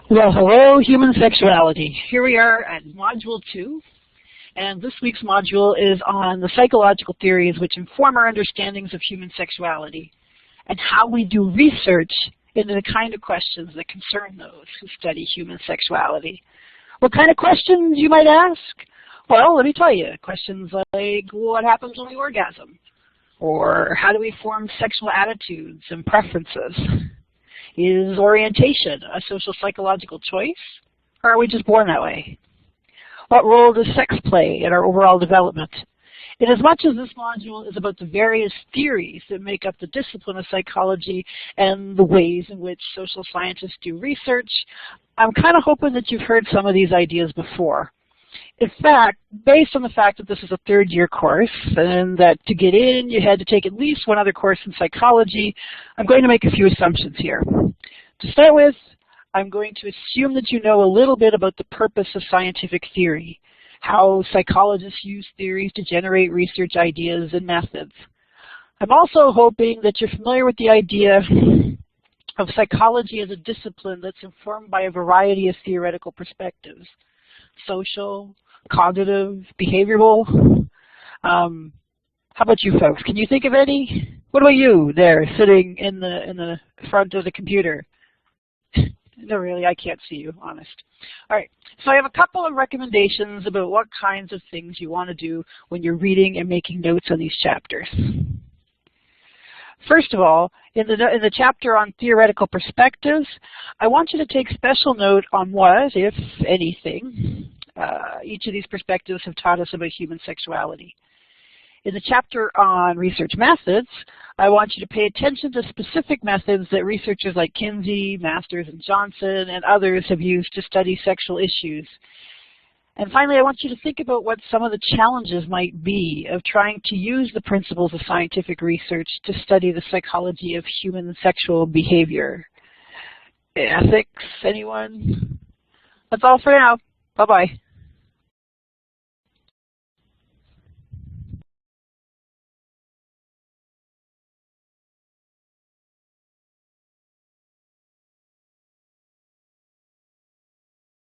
Well, hello, human sexuality. Here we are at Module 2, and this week's module is on the psychological theories which inform our understandings of human sexuality and how we do research into the kind of questions that concern those who study human sexuality. What kind of questions, you might ask? Well, let me tell you. Questions like, what happens when we orgasm? Or how do we form sexual attitudes and preferences? Is orientation a social psychological choice, or are we just born that way? What role does sex play in our overall development? In as much as this module is about the various theories that make up the discipline of psychology and the ways in which social scientists do research, I'm kind of hoping that you've heard some of these ideas before. In fact, based on the fact that this is a third-year course and that to get in you had to take at least one other course in psychology, I'm going to make a few assumptions here. To start with, I'm going to assume that you know a little bit about the purpose of scientific theory, how psychologists use theories to generate research ideas and methods. I'm also hoping that you're familiar with the idea of psychology as a discipline that's informed by a variety of theoretical perspectives: social, cognitive, behavioral. How about you folks? Can you think of any? What about you there sitting in the front of the computer? No, really, I can't see you, honest. All right, so I have a couple of recommendations about what kinds of things you want to do when you're reading and making notes on these chapters. First of all, in the chapter on theoretical perspectives, I want you to take special note on what, if anything, each of these perspectives have taught us about human sexuality. In the chapter on research methods, I want you to pay attention to specific methods that researchers like Kinsey, Masters, and Johnson, and others have used to study sexual issues. And finally, I want you to think about what some of the challenges might be of trying to use the principles of scientific research to study the psychology of human sexual behavior. Ethics, anyone? That's all for now. Bye-bye.